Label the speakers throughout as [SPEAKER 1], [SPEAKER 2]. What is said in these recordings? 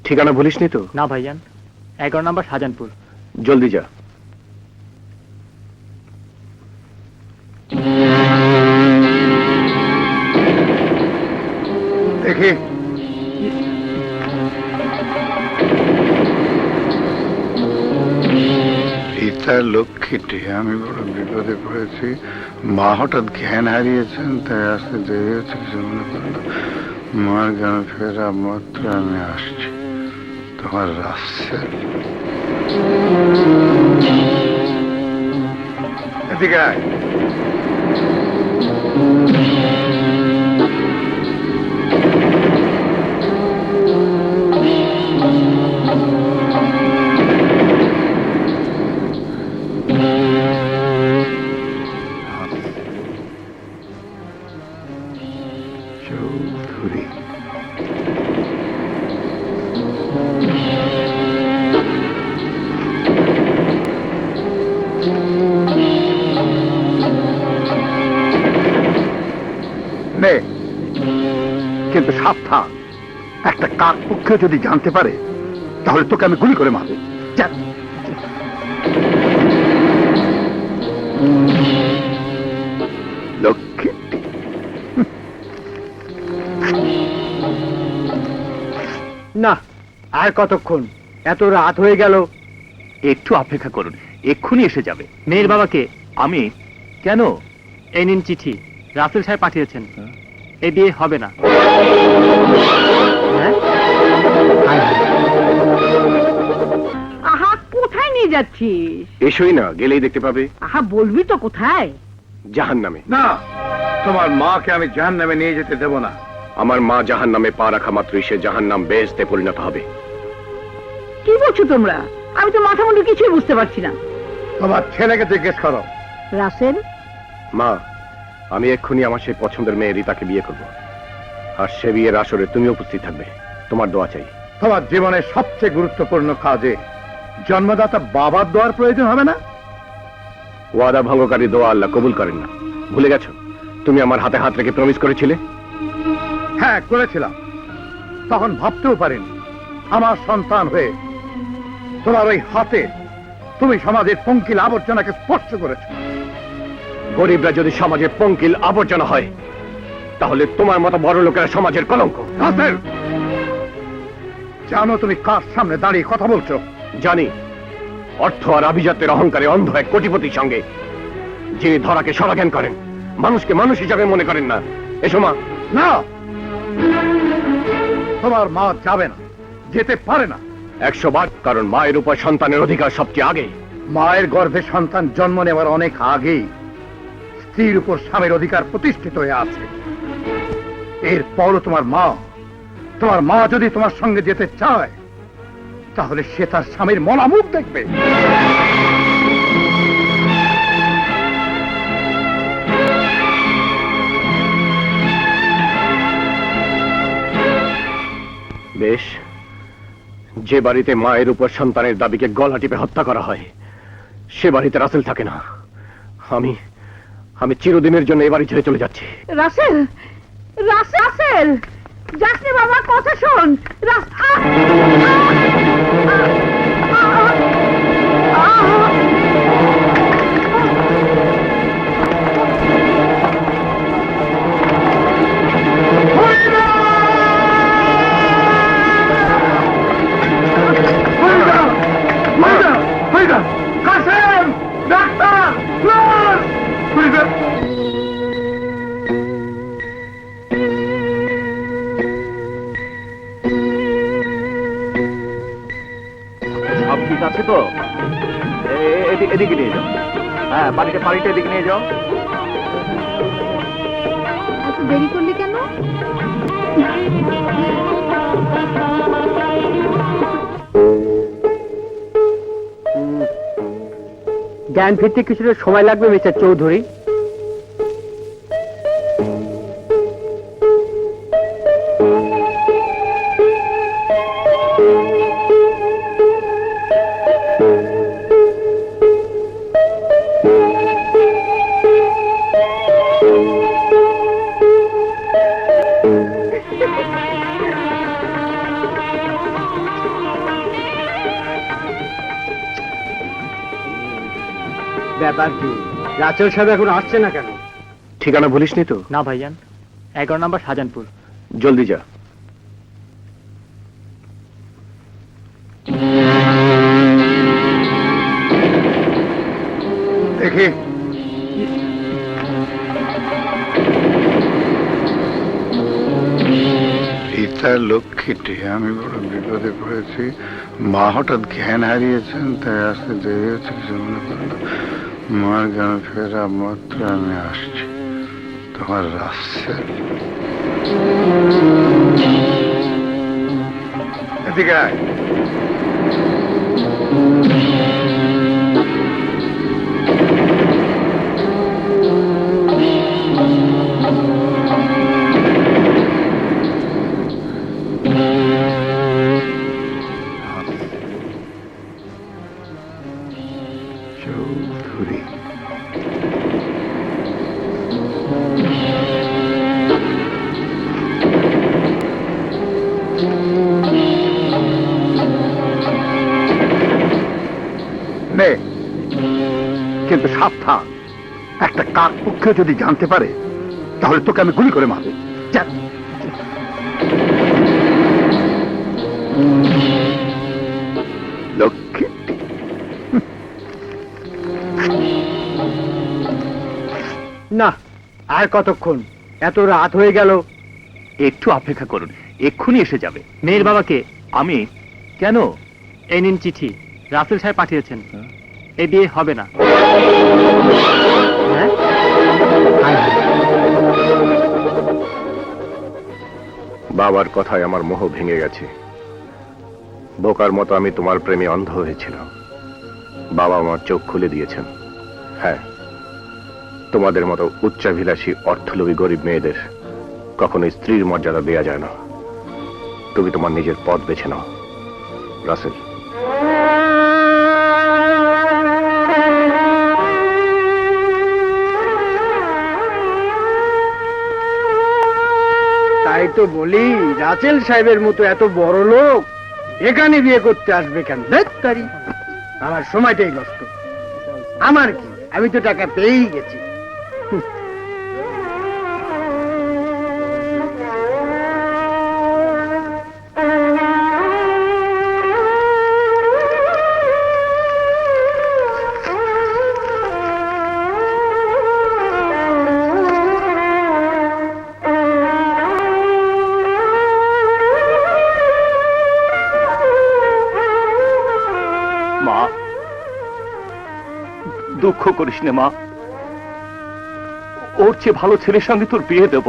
[SPEAKER 1] ঠিকানা ভুলিসনি তো?
[SPEAKER 2] না ভাইজান, 11 নম্বর শাহজাহানপুর।
[SPEAKER 1] জলদি যা।
[SPEAKER 3] দেখি রীতা লক্ষ্মীটি, আমি বড় বিপদে পড়েছি। মা হঠাৎ জ্ঞান হারিয়েছেন, তাই আসতে দেরি হচ্ছে, কিছু মনে করো না। মার জ্ঞান ফেরা মাত্র আমি আসছি। তোমার রাসেল। এদিকে আয়। চৌধুরী। নে, কিন্তু সাবধান, একটা কাকপক্ষ যদি জানতে পারে তাহলে তোকে আমি গুলি করে মারব। যা। লক্ষ্মী।
[SPEAKER 2] না, আর কতক্ষণ? এত রাত হয়ে গেল।
[SPEAKER 1] একটু অপেক্ষা করুন, এক্ষুনি এসে যাবে।
[SPEAKER 2] মেয়ের বাবাকে
[SPEAKER 1] আমি? কেন?
[SPEAKER 2] এই নিন চিঠি, রাসেল সাহেব পাঠিয়েছেন। এই বিয়ে হবে না। হ্যাঁ?
[SPEAKER 4] আহা, কোথায় নিয়ে যাচ্ছিস?
[SPEAKER 1] এসোই না, গেলেই দেখতে পাবে।
[SPEAKER 4] আহা, বলবি তো কোথায়?
[SPEAKER 1] জাহান্নামে।
[SPEAKER 3] না, তোমার মাকে আমি জাহান্নামে নিয়ে যেতে দেব না।
[SPEAKER 1] আমার মা জাহান্নামে পা রাখা মাত্রই সে জাহান্নাম বেহেশতে পরিণত হবে।
[SPEAKER 4] কি বলছো তোমরা? আমি তো মাথা মুন্ডু কিছুই বুঝতে পারছি না।
[SPEAKER 3] তোমার ছেলেকে জিজ্ঞেস করো।
[SPEAKER 4] রাসেল,
[SPEAKER 1] মা, আমি এক্ষুনি আমার সেই পছন্দের মেয়ে রীতাকে বিয়ে করব, আর সে বিয়ের আসরে তুমি উপস্থিত থাকবে। তোমার দোয়া চাই।
[SPEAKER 3] তোমার জীবনের সবচেয়ে গুরুত্বপূর্ণ কাজে জন্মদাতা বাবার দোয়ার প্রয়োজন হবে না?
[SPEAKER 1] ওয়াদা ভঙ্গকারী দোয়া আল্লাহ কবুল করেন না, ভুলে গেছো? তুমি আমার হাতে হাত রেখে প্রমিস করেছিলে।
[SPEAKER 3] হ্যাঁ, করেছিলাম। তখন ভাবতেও পারিনি আমার সন্তান হয়ে তোমার ওই হাতে তুমি সমাজের পঙ্কিল আবর্জনাকে স্পর্শ করেছো।
[SPEAKER 1] গরিবরা যদি সমাজের পঙ্কিল আবর্জনা হয়, তাহলে তোমার মতো বড় লোকেরা সমাজের কলঙ্ক।
[SPEAKER 3] রাসেল, জানো তুমি কার সামনে দাঁড়িয়ে কথা বলছো?
[SPEAKER 1] জানি, অর্থ আর আভিজাত্যের অহংকারে অন্ধ এক কোটিপতির সঙ্গে, যিনি ধরাকে সরাজ্ঞান করেন, মানুষকে মানুষ হিসাবে মনে করেন না। এসো মা।
[SPEAKER 3] না, তোমার মা যাবে না, যেতে পারে না।
[SPEAKER 1] 100 বার, কারণ মায়ের উপর সন্তানের অধিকার সবচেয়ে আগে।
[SPEAKER 3] মায়ের গর্ভে সন্তান জন্ম নেওয়ার অনেক আগেই স্ত্রীর উপর স্বামীর অধিকার প্রতিষ্ঠিত হয়ে আছে। এরপরও তোমার মা যদি তোমার সঙ্গে যেতে চায়, তাহলে সে তার স্বামীর মলা মুখ দেখবে।
[SPEAKER 1] বেশ, যে বাড়িতে মায়ের উপর সন্তানের দাবিকে গলা টিপে হত্যা করা হয়, সে বাড়িতে রাসেল থাকে না। আমি চিরদিনের জন্য এ বাড়ি ছেড়ে চলে যাচ্ছি।
[SPEAKER 4] রাসেল, রাসেল, যাস নে বাবা, কথা শোন।
[SPEAKER 1] সব ঠিক আছে তো? এদিকে নিয়ে যাও। হ্যাঁ, পানিটা এদিকে নিয়ে যাও।
[SPEAKER 4] এত দেরি করলি কেন?
[SPEAKER 2] জ্ঞান ফিরতে কিছুটা সময় লাগবে মিস্টার চৌধুরী। ব্যাপার কি? রাচেল সাহেব এখন আসছে না কেন?
[SPEAKER 1] ঠিকানা বলিসনি তো?
[SPEAKER 2] না ভাইজান, 11 নম্বর শাহজাহানপুর।
[SPEAKER 1] জলদি যা।
[SPEAKER 3] দেখি
[SPEAKER 5] পিতা লক্ষ্মীটি, আমি বড় বিপদে পড়েছি। মা হঠাৎ জ্ঞান হারিয়েছেন, তাই আসতে দেরি হচ্ছে, কিছু মনে করেন না। মার জ্ঞান ফেরা মাত্র আমি আসছি। তোমার রাস্তা
[SPEAKER 3] এদিকে আয়।
[SPEAKER 5] চৌধুরী,
[SPEAKER 3] নে, কিন্তু সাবধান, একটা কাকপক্ষ যদি জানতে পারে তাহলে তোকে আমি গুলি করে মারব। যা। লক্ষ্মী,
[SPEAKER 2] না, আর কতক্ষণ? এত রাত হয়ে গেল।
[SPEAKER 1] একটু অপেক্ষা করুন, এক্ষুনি এসে যাবে।
[SPEAKER 2] মেয়ের বাবাকে
[SPEAKER 1] আমি? কেন?
[SPEAKER 2] এই নিন চিঠি, রাসেল সাহেব পাঠিয়েছেন। এই বিয়ে হবে না। হ্যাঁ?
[SPEAKER 1] বাবার কথায় আমার মোহ ভেঙে গেছে। বোকার মতো আমি তোমার প্রেমে অন্ধ হয়েছিলাম। বাবা আমার চোখ খুলে দিয়েছেন। হ্যাঁ, তোমাদের মতো উচ্চাভিলাষী অর্থলোভী গরিব মেয়েদের কখনো স্ত্রীর মর্যাদা দেয়া যায় না। তুমি তোমার নিজের পথ বেছে নাও, রাসেল।
[SPEAKER 2] তাই তো বলি, রাচেল সাহেবের মতো এত বড় লোক এখানে বিয়ে করতে আসবে কেন? ধ্যাৎ, আমার সময়টাই নষ্ট। আমার কি, আমি তো টাকা পেয়েই গেছি।
[SPEAKER 1] মা, দুঃখ করিস না মা। ওর চেয়ে ভালো ছেলের সঙ্গে তোর বিয়ে দেব।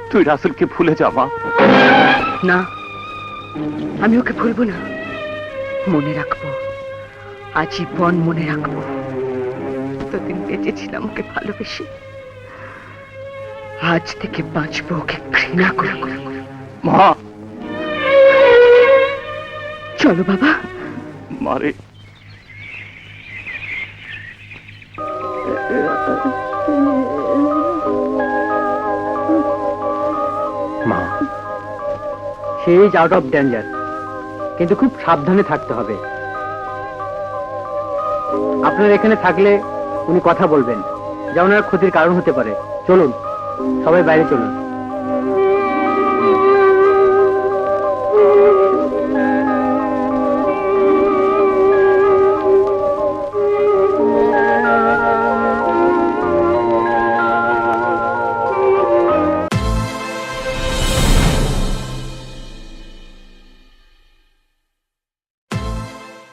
[SPEAKER 1] তুই রাসেলকে ভুলে যা মা।
[SPEAKER 4] না, আমি ওকে ভুলবো না, মনে রাখবো, আজীবন মনে রাখবো। এতদিন বেঁচেছিলাম ওকে ভালোবেসে, আজ থেকে বাঁচবো ওকে ঘৃণা করে।
[SPEAKER 1] মা,
[SPEAKER 4] চলো বাবা।
[SPEAKER 1] মারে।
[SPEAKER 2] মা, সে ইজ আউট অফ ডেঞ্জার, কিন্তু খুব সাবধানে থাকতে হবে। আপনার এখানে থাকলে উনি কথা বলবেন, যা ওনার ক্ষতির কারণ হতে পারে। চলুন, সবাই বাইরে চলুন।